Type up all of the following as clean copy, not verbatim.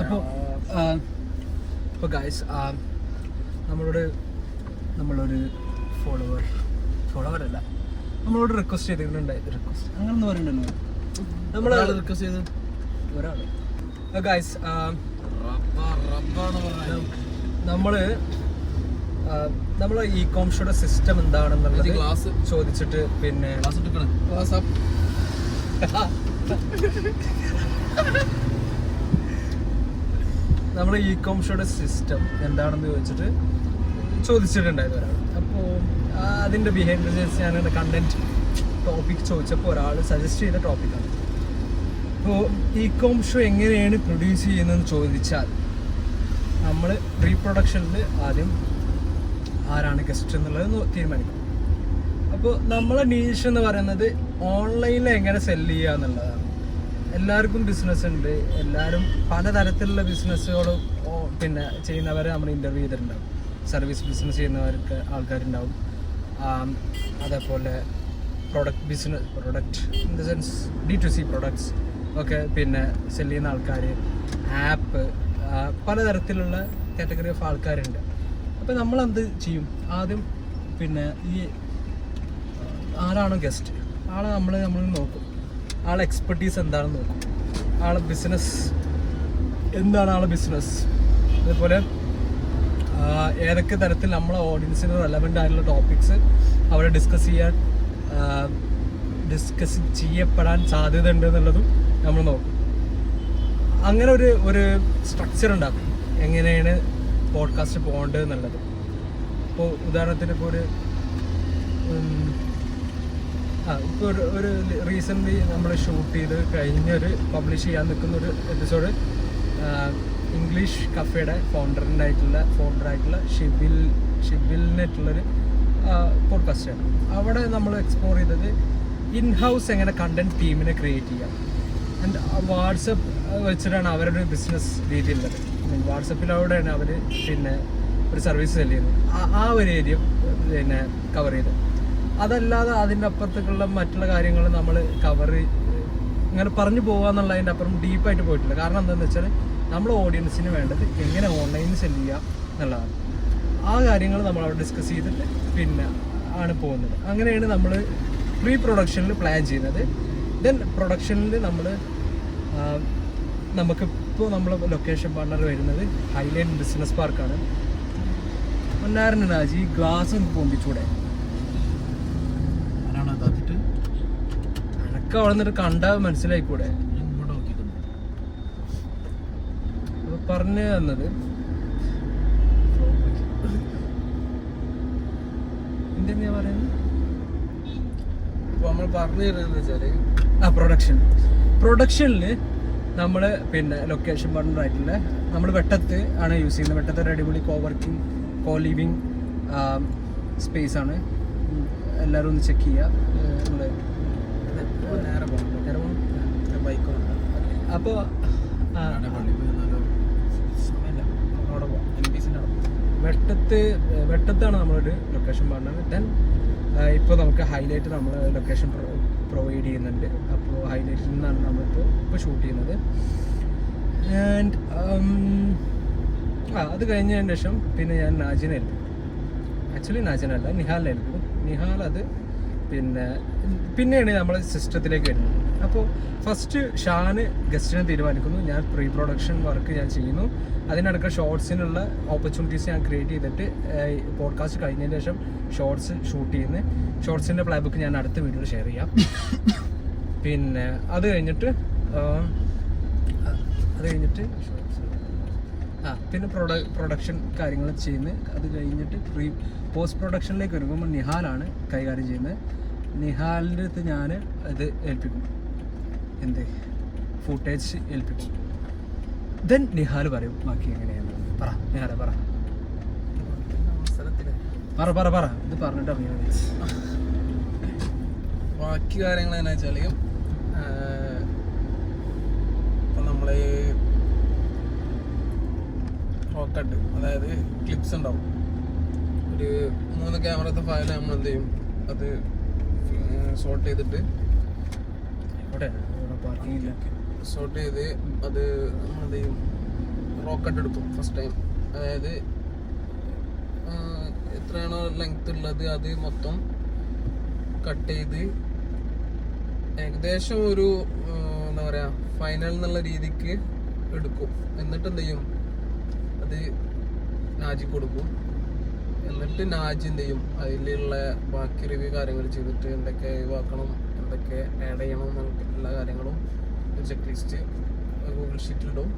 അപ്പോൾ ഗൈസ് നമ്മളൊരു ഫോളോവർ അല്ല, നമ്മളോട് റിക്വസ്റ്റ് ചെയ്തിട്ടുണ്ടായിരുന്നു. റിക്വസ്റ്റ് അങ്ങനെ പറയുന്നുണ്ടല്ലോ, നമ്മൾ റിക്വസ്റ്റ് ചെയ്ത് ഒരാൾ ഗൈസ് നമ്മളെ ഇ കോമേഴ്സിയുടെ സിസ്റ്റം എന്താണെന്നുള്ളത് ക്ലാസ് ചോദിച്ചിട്ട് പിന്നെ നമ്മളെ ഇ കോമേഴ്സിയുടെ സിസ്റ്റം എന്താണെന്ന് ചോദിച്ചിട്ടുണ്ടായിരുന്നു ഒരാൾ. അപ്പോൾ അതിൻ്റെ ബിഹേവിയർ ഞാൻ കണ്ടന്റ് ടോപ്പിക് ചോദിച്ചപ്പോൾ ഒരാൾ സജസ്റ്റ് ചെയ്ത ടോപ്പിക്കാണ്. അപ്പോൾ ഇ കോമേഴ്സ് എങ്ങനെയാണ് പ്രൊഡ്യൂസ് ചെയ്യുന്നതെന്ന് ചോദിച്ചാൽ നമ്മൾ റീപ്രൊഡക്ഷനിൽ ആദ്യം ആരാണ് ഗസ്റ്റ് എന്നുള്ളത് തീരുമാനിക്കും. അപ്പോൾ നമ്മളെ നീഷ് എന്ന് പറയുന്നത് ഓൺലൈനിൽ എങ്ങനെ സെല്ല് ചെയ്യുക എന്നുള്ളതാണ്. എല്ലാവർക്കും ബിസിനസ് ഉണ്ട്, എല്ലാവരും പലതരത്തിലുള്ള ബിസിനസ്സുകളും പിന്നെ ചെയ്യുന്നവരെ നമ്മൾ ഇൻ്റർവ്യൂ ചെയ്തിട്ടുണ്ടാവും. സർവീസ് ബിസിനസ് ചെയ്യുന്നവർക്ക് ആൾക്കാരുണ്ടാവും, അതേപോലെ product in the sense D2C products ഒക്കെ പിന്നെ സെല് ചെയ്യുന്ന ആൾക്കാർ, ആപ്പ്, പലതരത്തിലുള്ള കാറ്റഗറി ഓഫ് ആൾക്കാരുണ്ട്. അപ്പോൾ നമ്മളെന്ത് ചെയ്യും, ആദ്യം പിന്നെ ഈ ആരാണോ ഗസ്റ്റ് ആളെ നമ്മൾ നോക്കും, ആളെ എക്സ്പെർട്ടീസ് എന്താണെന്ന് നോക്കും, ആളെ ബിസിനസ് എന്താണ്, ആളെ ബിസിനസ്, അതേപോലെ ഏതൊക്കെ തരത്തിൽ നമ്മളെ ഓഡിയൻസിന് റെലവൻ്റ് ആയിട്ടുള്ള ടോപ്പിക്സ് അവിടെ ഡിസ്കസ് ചെയ്യപ്പെടാൻ സാധ്യത ഉണ്ട് എന്നുള്ളതും നമ്മൾ നോക്കും. അങ്ങനെ ഒരു സ്ട്രക്ചർ ഉണ്ടാക്കും എങ്ങനെയാണ് പോഡ്കാസ്റ്റ് പോകേണ്ടത് എന്നുള്ളത്. ഇപ്പോൾ ഉദാഹരണത്തിന് ഇപ്പോൾ ഒരു റീസെൻ്റ്ലി നമ്മൾ ഷൂട്ട് ചെയ്ത് കഴിഞ്ഞൊരു പബ്ലിഷ് ചെയ്യാൻ നിൽക്കുന്ന ഒരു എപ്പിസോഡ് ഇംഗ്ലീഷ് കഫേയുടെ ഫൗണ്ടറായിട്ടുള്ള ഷിബിലിനായിട്ടുള്ളൊരു പോഡ്കാസ്റ്റാണ്. അവിടെ നമ്മൾ എക്സ്പ്ലോർ ചെയ്തത് ഇൻ ഹൗസ് എങ്ങനെ കണ്ടന്റ് ടീമിനെ ക്രിയേറ്റ് ചെയ്യാം. ആൻഡ് വാട്സപ്പ് വെച്ചിട്ടാണ് അവരുടെ ബിസിനസ് രീതിയുള്ളത്. വാട്സപ്പിലൂടെയാണ് അവർ പിന്നെ ഒരു സർവീസ് സെല് ചെയ്യുന്നത്. ആ ഒരു ഏരിയ പിന്നെ കവർ ചെയ്ത്, അതല്ലാതെ അതിൻ്റെ അപ്പുറത്തേക്കുള്ള മറ്റുള്ള കാര്യങ്ങൾ നമ്മൾ ഇങ്ങനെ പറഞ്ഞു പോകാന്നുള്ളതിൻ്റെ അപ്പുറം ഡീപ്പായിട്ട് പോയിട്ടില്ല. കാരണം എന്താണെന്ന് വെച്ചാൽ നമ്മുടെ ഓഡിയൻസിന് വേണ്ടത് എങ്ങനെ ഓൺലൈനിൽ സെല് ചെയ്യാം എന്നുള്ളതാണ്. ആ കാര്യങ്ങൾ നമ്മൾ അവിടെ ഡിസ്കസ് ചെയ്തിട്ട് പിന്നെ ആണ് പോകുന്നത്. അങ്ങനെയാണ് നമ്മൾ പ്രീ പ്രൊഡക്ഷനിൽ പ്ലാൻ ചെയ്യുന്നത്. ദെൻ പ്രൊഡക്ഷനിൽ നമുക്കിപ്പോൾ നമ്മളെ ലൊക്കേഷൻ പാർട്ണർ വരുന്നത് ഹൈലൈൻ ബിസിനസ് പാർക്കാണ്. ഈ ഗ്ലാസ് ഒന്ന് പൊന്തിച്ചൂടെ, അനക്ക് അവിടെ നിന്നിട്ട് കണ്ടാൽ മനസ്സിലായിക്കൂടെ. പറഞ്ഞു തന്നത് എന്തെന്നാ പറയുന്നത്, നമ്മൾ പറഞ്ഞു തരുന്നത് വെച്ചാല് പ്രൊഡക്ഷനിൽ നമ്മൾ പിന്നെ ലൊക്കേഷൻ പാർട്ണർ ആയിട്ടുള്ള നമ്മൾ വെട്ടത്ത് ആണ് യൂസ് ചെയ്യുന്നത്. വെട്ടത്ത് ഒരു അടിപൊളി കോവർക്കിംഗ് ലിവിങ് സ്പേസ് ആണ്. എല്ലാവരും ഒന്ന് ചെക്ക് ചെയ്യുക. അപ്പോൾ വെട്ടത്താണ് നമ്മളൊരു ലൊക്കേഷൻ പാർട്ണർ. ദെൻ ഇപ്പോൾ നമുക്ക് ഹൈലൈറ്റ് നമ്മൾ ലൊക്കേഷൻ പ്രൊവൈഡ് ചെയ്യുന്നുണ്ട്. അപ്പോൾ ഹൈലൈറ്റിൽ നിന്നാണ് നമ്മളിപ്പോൾ ഷൂട്ട് ചെയ്യുന്നത്. ആൻഡ് അത് കഴിഞ്ഞതിന് ശേഷം പിന്നെ ഞാൻ നാജിനെ ഏൽപ്പിക്കും. ആക്ച്വലി നാജിനല്ല, നിഹാലിനെ ഏൽപ്പിക്കും. നിഹാൽ അത് പിന്നെയാണ് നമ്മൾ സിസ്റ്റത്തിലേക്ക് വരുന്നത്. അപ്പോൾ ഫസ്റ്റ് ഷാന് ഗസ്റ്റിനെ തീരുമാനിക്കുന്നു, ഞാൻ പ്രീ പ്രൊഡക്ഷൻ വർക്ക് ഞാൻ ചെയ്യുന്നു. അതിനടക്കം ഷോർട്സിനുള്ള ഓപ്പർച്യൂണിറ്റീസ് ഞാൻ ക്രിയേറ്റ് ചെയ്തിട്ട് പോഡ്കാസ്റ്റ് കഴിഞ്ഞതിന് ശേഷം ഷോർട്സ് ഷൂട്ട് ചെയ്യുന്നു. ഷോർട്സിൻ്റെ പ്ലേ ബുക്ക് ഞാൻ അടുത്ത വീഡിയോയിൽ ഷെയർ ചെയ്യാം. പിന്നെ അത് കഴിഞ്ഞിട്ട് പിന്നെ പ്രൊഡക്ഷൻ കാര്യങ്ങൾ ചെയ്യുന്നത്. അത് കഴിഞ്ഞിട്ട് പോസ്റ്റ് പ്രൊഡക്ഷനിലേക്ക് വരുമ്പോൾ നിഹാലാണ് കൈകാര്യം ചെയ്യുന്നത്. നിഹാലിൻ്റെ അടുത്ത് ഞാൻ ഇത് ഏൽപ്പിക്കും, ഫുട്ടേജ് ഏൽപ്പിക്കും. ദെൻ നിഹാൽ പറയും ബാക്കി എങ്ങനെയാണ്. നിഹാല പറ ഇത് പറഞ്ഞിട്ട് അറിയാം. ബാക്കി കാര്യങ്ങൾ എങ്ങനെയാ വെച്ചാൽ ഇപ്പം നമ്മൾ റോക്കട്ട്, അതായത് ക്ലിപ്സ് ഉണ്ടാവും. ഒരു 3 ക്യാമറത്തെ ഫയൽ നമ്മൾ എന്ത് ചെയ്യും, അത് ഷോട്ട് ചെയ്തിട്ട് അത് നമ്മൾ എന്ത് ചെയ്യും റോക്കറ്റ് എടുക്കും ഫസ്റ്റ് ടൈം. അതായത് എത്രയാണോ ലെങ്ത് ഉള്ളത് അത് മൊത്തം കട്ട് ചെയ്ത് ഏകദേശം ഒരു എന്താ പറയാ ഫൈനൽ എന്നുള്ള രീതിക്ക് എടുക്കും. എന്നിട്ട് എന്ത് ചെയ്യും, അത് നാജി കൊടുക്കും. എന്നിട്ട് നാജി എന്ത് ചെയ്യും, അതിലുള്ള ബാക്കി റിവ്യൂ കാര്യങ്ങൾ ചെയ്തിട്ട് എന്തൊക്കെ ഒഴിവാക്കണം, എന്തൊക്കെ ആഡ് ചെയ്യണം എന്നുള്ള എല്ലാ കാര്യങ്ങളും ഒരു ചെക്ക് ലിസ്റ്റ് ഗൂഗിൾ ഷീറ്റിലിടും,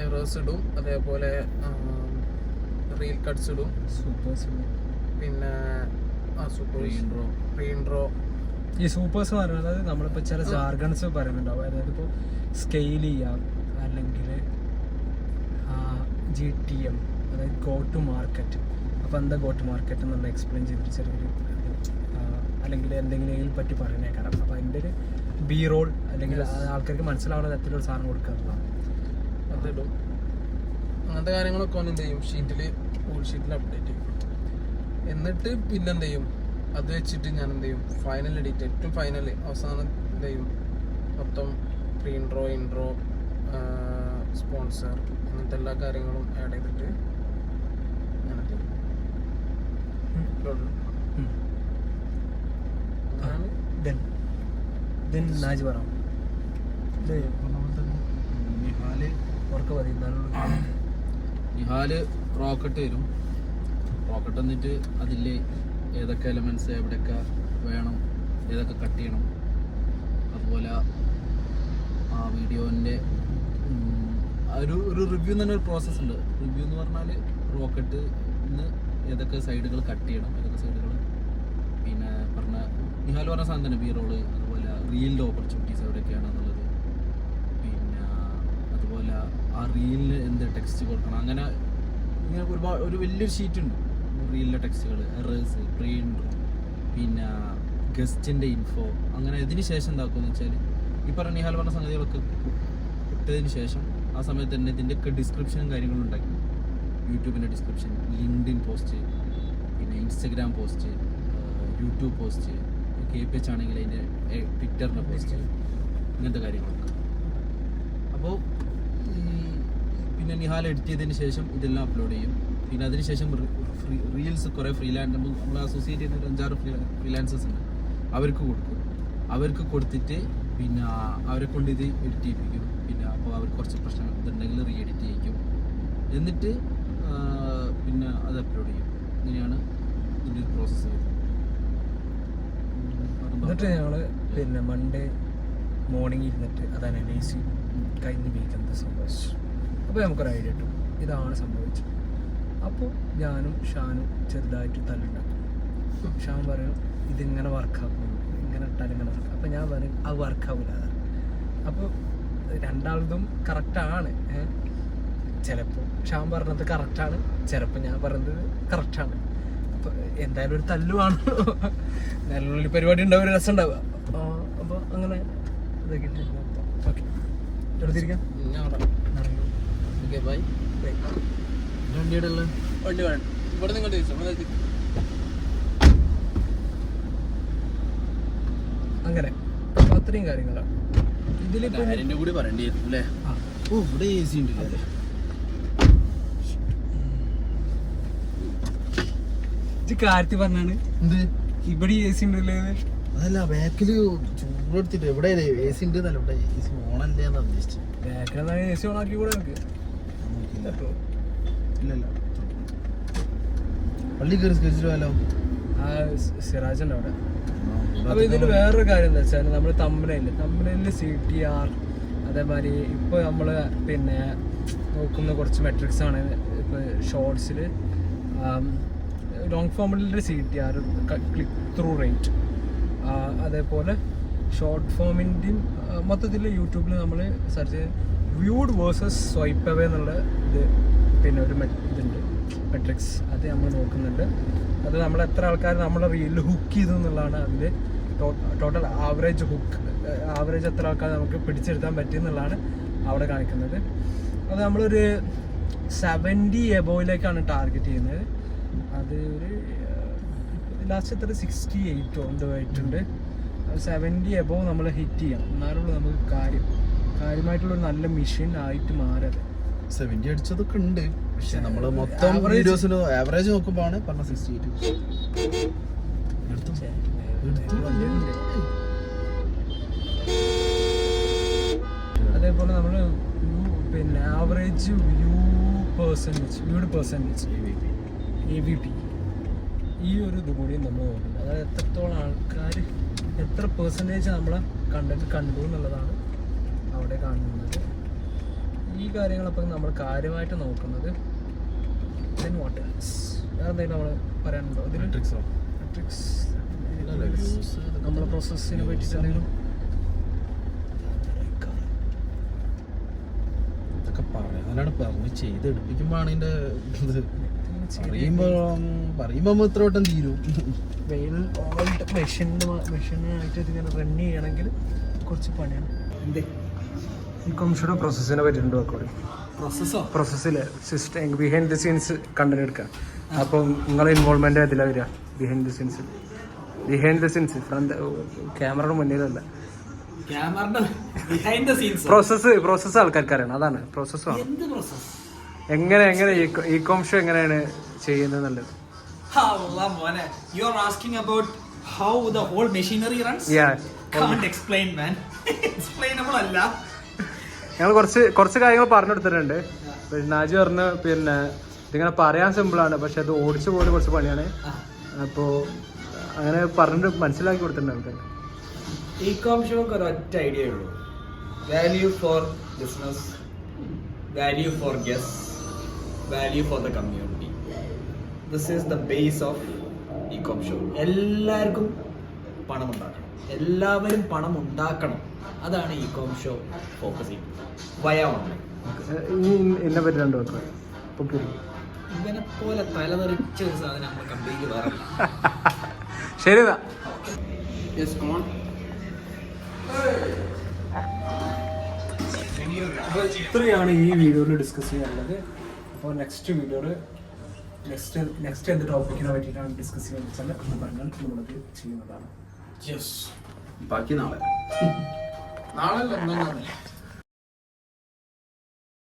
എറേഴ്സ് ഇടും, അതേപോലെ റീൽ കട്ട്സ് ഇടും, പിന്നെ റീഇൻട്രോ. ഈ സൂപ്പേഴ്സ് എന്ന് പറയുന്നത് നമ്മളിപ്പോൾ ചില ജാർഗൺസ് പറയുന്നുണ്ടാവും. അതായത് ഇപ്പോൾ സ്കെയിൽ ചെയ്യാം, അല്ലെങ്കിൽ GTM, അതായത് ഗോ ടു മാർക്കറ്റ്. അപ്പോൾ എന്താ ഗോ ടു മാർക്കറ്റ് എന്നുള്ള എക്സ്പ്ലെയിൻ ചെയ്തിട്ട് ചെറിയൊരു അല്ലെങ്കിൽ എന്തെങ്കിലും ഇതിനെ പറ്റി പറയുന്നേക്കാരം. അപ്പോൾ അതിൻ്റെ ഒരു ബി റോൾ അല്ലെങ്കിൽ ആൾക്കാർക്ക് മനസ്സിലാവുന്ന തരത്തിലൊരു സാധനം കൊടുക്കാറുള്ളതാണ്. അതിടും. അങ്ങനത്തെ കാര്യങ്ങളൊക്കെ ഒന്ന് എന്ത് ചെയ്യും, ഗൂഗിൾ ഷീറ്റിൽ അപ്ഡേറ്റ് ചെയ്യും. എന്നിട്ട് പിന്നെ എന്ത് ചെയ്യും, അത് വെച്ചിട്ട് ഞാൻ എന്ത് ചെയ്യും, ഫൈനൽ എഡിറ്റ്, ഏറ്റവും ഫൈനൽ അവസാനം എന്ത് ചെയ്യും, മൊത്തം പ്രീ ഇൻട്രോ സ്പോൺസർ അങ്ങനത്തെ എല്ലാ കാര്യങ്ങളും ആഡ് ചെയ്തിട്ട് ഞാൻ എന്ത് ചെയ്യും, നിഹാല് റോക്കറ്റ് വരും. റോക്കറ്റ് എന്നിട്ട് അതിൽ ഏതൊക്കെ എലമെൻറ്റ്സ് എവിടെയൊക്കെ വേണം, ഏതൊക്കെ കട്ട് ചെയ്യണം, അതുപോലെ ആ വീഡിയോൻ്റെ ഒരു റിവ്യൂ തന്നെ ഒരു പ്രോസസ്സ് ഉണ്ട്. റിവ്യൂ എന്ന് പറഞ്ഞാൽ റോക്കറ്റ് ഏതൊക്കെ സൈഡുകൾ കട്ട് ചെയ്യണം, ഏതൊക്കെ സൈഡുകൾ പിന്നെ പറഞ്ഞ നിഹാൽ പറഞ്ഞ സാധനം തന്നെ ബി റോള്, അതുപോലെ റീലിൻ്റെ ഓപ്പർച്യൂണിറ്റീസ് എവിടെയൊക്കെയാണെന്നുള്ളത്, പിന്നെ അതുപോലെ ആ റീലിന് എന്ത് ടെക്സ്റ്റ് കൊടുക്കണം, അങ്ങനെ ഇങ്ങനെ ഒരുപാട് ഒരു വലിയൊരു ഷീറ്റുണ്ട് റീലിലെ ടെക്സ്റ്റുകൾ, എറേഴ്സ്, പ്രീ ഇൻട്രോ, പിന്നെ ഗസ്റ്റിൻ്റെ ഇൻഫോ. അങ്ങനെ ഇതിന് ശേഷം എന്താക്കുമെന്ന് വെച്ചാൽ ഈ പറഞ്ഞ നിഹാൽ പറഞ്ഞ സംഗതികളൊക്കെ ഇട്ടതിന് ശേഷം ആ സമയത്ത് തന്നെ ഇതിൻ്റെയൊക്കെ ഡിസ്ക്രിപ്ഷനും കാര്യങ്ങളും ഉണ്ടാക്കി. യൂട്യൂബിൻ്റെ ഡിസ്ക്രിപ്ഷൻ, ലിങ്ക്ഡിൻ പോസ്റ്റ്, പിന്നെ Instagram post, YouTube post, KPH ആണെങ്കിൽ അതിൻ്റെ ട്വിറ്ററിൻ്റെ പോസ്റ്റ്, ഇങ്ങനത്തെ കാര്യങ്ങളൊക്കെ. അപ്പോൾ പിന്നെ നിഹാൽ എഡിറ്റ് ചെയ്തതിന് ശേഷം ഇതെല്ലാം അപ്ലോഡ് ചെയ്യും. പിന്നെ അതിനുശേഷം റീൽസ് കുറേ നമ്മൾ അസോസിയേറ്റ് ചെയ്യുന്ന ഒരു 5-6 ഫ്രീലാൻസേഴ്സ് ഉണ്ട്, അവർക്ക് കൊടുക്കും. അവർക്ക് കൊടുത്തിട്ട് പിന്നെ അവരെ കൊണ്ട് ഇത് എഡിറ്റ് ചെയ്യിപ്പിക്കും. പിന്നെ അപ്പോൾ അവർക്ക് കുറച്ച് പ്രശ്നങ്ങൾ ഇതുണ്ടെങ്കിൽ റീ എഡിറ്റ് ചെയ്യിക്കും. എന്നിട്ട് പിന്നെ അത് അപ്ലോഡ് ചെയ്യും. ഇങ്ങനെയാണ് ഇതിൻ്റെ ഒരു പ്രോസസ്സ് വരുന്നത്. എന്നിട്ട് ഞങ്ങൾ പിന്നെ മൺഡേ മോർണിംഗ് ഇരുന്നിട്ട് അതാണ് അനലൈസ് കഴിഞ്ഞ് വീക്ക് എന്താ സംഭവിച്ചു. അപ്പോൾ നമുക്കൊരു ഐഡിയ കിട്ടും ഇതാണ് സംഭവിച്ചത്. അപ്പോൾ ഞാനും ഷാനും ചെറുതായിട്ട് തല്ലുണ്ടാക്കും. ഷാൻ പറയും ഇതിങ്ങനെ വർക്കാക്കും, ഇങ്ങനെ ഇട്ടാൽ ഇങ്ങനെ വർക്കാക്കും. അപ്പോൾ ഞാൻ പറയും അത് വർക്കാവില്ല. അപ്പോൾ രണ്ടാളതും കറക്റ്റാണ്. ചിലപ്പോൾ ഷാൻ പറഞ്ഞത് കറക്റ്റാണ്, ചിലപ്പോൾ ഞാൻ പറഞ്ഞത് കറക്റ്റാണ്. അപ്പോൾ എന്തായാലും ഒരു തല്ലുവാണല്ലോ, നല്ല പരിപാടി ഉണ്ടാവും, ഒരു രസം ഉണ്ടാവുക. അപ്പോൾ അങ്ങനെ ഇതൊക്കെ ഓക്കെ എടുത്തിരിക്കാം. Okay bye. വണ്ടിയുടെ വണ്ടി വേണം ഇവിടെ നിങ്ങൾ അങ്ങനെ അത്രയും കാര്യങ്ങളാണ് ഇതിലിപ്പോൾ കൂടി പറയേണ്ടി വരും അല്ലേ. ഓ ഇവിടെ AC ഉണ്ടല്ലേ. കാര്യത്തിൽ പറഞ്ഞാണ് എന്ത് ഇവിടെ AC ഉണ്ടല്ലേ. അതല്ല ബാക്കില് ചൂടെടുത്തിട്ട് എവിടെ AC ഉണ്ട് എന്നല്ല, ഇവിടെ AC ഓണല്ലേ എന്നാ ഉദ്ദേശിച്ചത്. ബാക്കിൽ AC ഓണാക്കി കൂടെ നമുക്ക് ഇല്ലല്ല പള്ളി കയറി സ്കരിച്ചിട്ടോ ആ സിറാജുണ്ട് അവിടെ. അപ്പോൾ ഇതിൽ വേറൊരു കാര്യം എന്താ വെച്ചാൽ നമ്മൾ തമ്പനയിൽ CTR അതേമാതിരി ഇപ്പോൾ നമ്മൾ പിന്നെ നോക്കുന്ന കുറച്ച് മെട്രിക്സ് ആണ്. ഇപ്പോൾ ഷോർട്സിൽ ലോങ് ഫോമിലൊരു CTR, ക്ലിക്ക് ത്രൂ റേറ്റ്, അതേപോലെ ഷോർട്ട് ഫോമിൻ്റെയും മൊത്തത്തിൽ യൂട്യൂബിൽ നമ്മൾ സെർച്ച് ചെയ്ത് വ്യൂഡ് വേഴ്സസ് സ്വൈപ്പ് അവേ എന്നുള്ള ഇത് പിന്നെ ഒരു ഇതുണ്ട് മെട്രിക്സ്, അത് നമ്മൾ നോക്കുന്നുണ്ട്. അത് നമ്മൾ എത്ര ആൾക്കാർ നമ്മളെ റീലിൽ ഹുക്ക് ചെയ്തു എന്നുള്ളതാണ് അതിൽ ടോട്ടൽ ആവറേജ് എത്ര ആൾക്കാർ നമുക്ക് പിടിച്ചെടുക്കാൻ പറ്റിയെന്നുള്ളതാണ് അവിടെ കാണിക്കുന്നത്. അത് നമ്മളൊരു 70 എബോയിലേക്കാണ് ടാർഗറ്റ് ചെയ്യുന്നത്. അത് ഒരു ലാസ്റ്റ് എത്ര 68 എന്തോ ആയിട്ടുണ്ട്. 70 എബോവ് നമ്മൾ ഹിറ്റ് ചെയ്യണം, എന്നാലുള്ളൂ നമുക്ക് കാര്യമായിട്ടുള്ളൊരു നല്ല മെഷീൻ ആയിട്ട് മാറത്. 70 അടിച്ചതൊക്കെ ഉണ്ട്. പക്ഷെ നമ്മള് മൊത്തം വീഡിയോസിന് ആവറേജ് നോക്കുമ്പോഴാണ് പറഞ്ഞ 68. അതേപോലെ നമ്മൾ പിന്നെ ആവറേജ് വ്യൂഡ് പെർസെൻറ്റേജ് AVP ഈ ഒരു ഇത് കൂടി നമ്മൾ നോക്കുന്നത്. അതായത് എത്രത്തോളം ആൾക്കാർ എത്ര പെർസെൻറ്റേജ് നമ്മളെ കണ്ടന്റ് കണ്ടു എന്നുള്ളതാണ് അവിടെ കാണുന്നത്. ഈ കാര്യങ്ങളപ്പം നമ്മൾ കാര്യമായിട്ട് നോക്കുന്നത്. Then what else? വേറെ എന്തെങ്കിലും നമ്മൾ പറയാനുണ്ടോ ഇതിൽ? മെട്രിക്സ് നമ്മളെ പ്രോസസ്സിനെ പറ്റിയിട്ട് എന്തെങ്കിലും ഇതൊക്കെ പറയാനാണ് പറഞ്ഞ് ചെയ്തെടുപ്പിക്കുമ്പോഴാണ് ഇതിന്റെ ഇത് പറയുമ്പോ ഇത്ര വട്ടം തീരും. വെയിൽ ഓൾഡ് മെഷീനായിട്ട് ഇതിങ്ങനെ റൺ ചെയ്യണമെങ്കിൽ കുറച്ച് പണിയാണ്. ഈ കൊംഷയുടെ പ്രോസസ്സിനെ പറ്റിയിട്ടുണ്ട് നോക്കോളൂ. പ്രോസസ്സിലെ system behind the scenes content എടുക്കുക. അപ്പം നിങ്ങളെ ഇൻവോൾവ്മെന്റ് അതിലാണ് വരിക. ബിഹൈൻഡ് ദി സീൻസ് ഫ്രണ്ട് ക്യാമറയുടെ മുന്നിലല്ല. പ്രോസസ്സ് ആൾക്കാർക്ക് അറിയണം. അതാണ് പ്രോസസ്സ്. എങ്ങനെ ഈ കോംഷോ എങ്ങനെയാണ് ചെയ്യുന്നത് നല്ലത്? You are asking about how the whole machinery runs? Yeah. Can't explain, man. Explainable അല്ല. ഞങ്ങൾ കുറച്ച് കാര്യങ്ങൾ പറഞ്ഞു കൊടുത്തിട്ടുണ്ട്. നാജി പറഞ്ഞ് പിന്നെ ഇതിങ്ങനെ പറയാൻ സിമ്പിളാണ്, പക്ഷെ അത് ഓടിച്ചു പോലും കുറച്ച് പണിയാണ്. അപ്പോൾ അങ്ങനെ പറഞ്ഞിട്ട് മനസ്സിലാക്കി കൊടുത്തിട്ടുണ്ട് ആൾക്കാർ. ഇ-കോംഷോക്ക് ഒരു ഒറ്റ ഐഡിയ ഉള്ളൂ. Value for business, value for guest, value for the community. This is the base of ഇ-കോംഷോ. എല്ലാവർക്കും പണം ഉണ്ടാക്കണം, എല്ലാവരും പണം ഉണ്ടാക്കണം. അതാണ് ഇ-കോംഷോ ഫോക്കസ് ചെയ്യുന്നത്. വയ ഓൺലൈൻ. എന്നെ പറ്റി രണ്ടു വെക്കാം. ഇവനെ പോലെ തലതെറിച്ച ഒരു സാധനം നമ്മൾ കംപ്ലീറ്റ് വേറെ. ശരി. അപ്പോൾ ഇത്രയാണ് ഈ വീഡിയോയിൽ ഡിസ്കസ് ചെയ്യാനുള്ളത്. അപ്പോൾ നെക്സ്റ്റ് വീഡിയോയിൽ നെക്സ്റ്റ് എന്ത് ടോപ്പിക്കിനെ പറ്റിയിട്ടാണ് ഡിസ്കസ് ചെയ്യാൻ വെച്ചാൽ പറഞ്ഞാൽ നമ്മളത് ചെയ്യുന്നതാണ്. ബാക്കി നാളെ നാളെ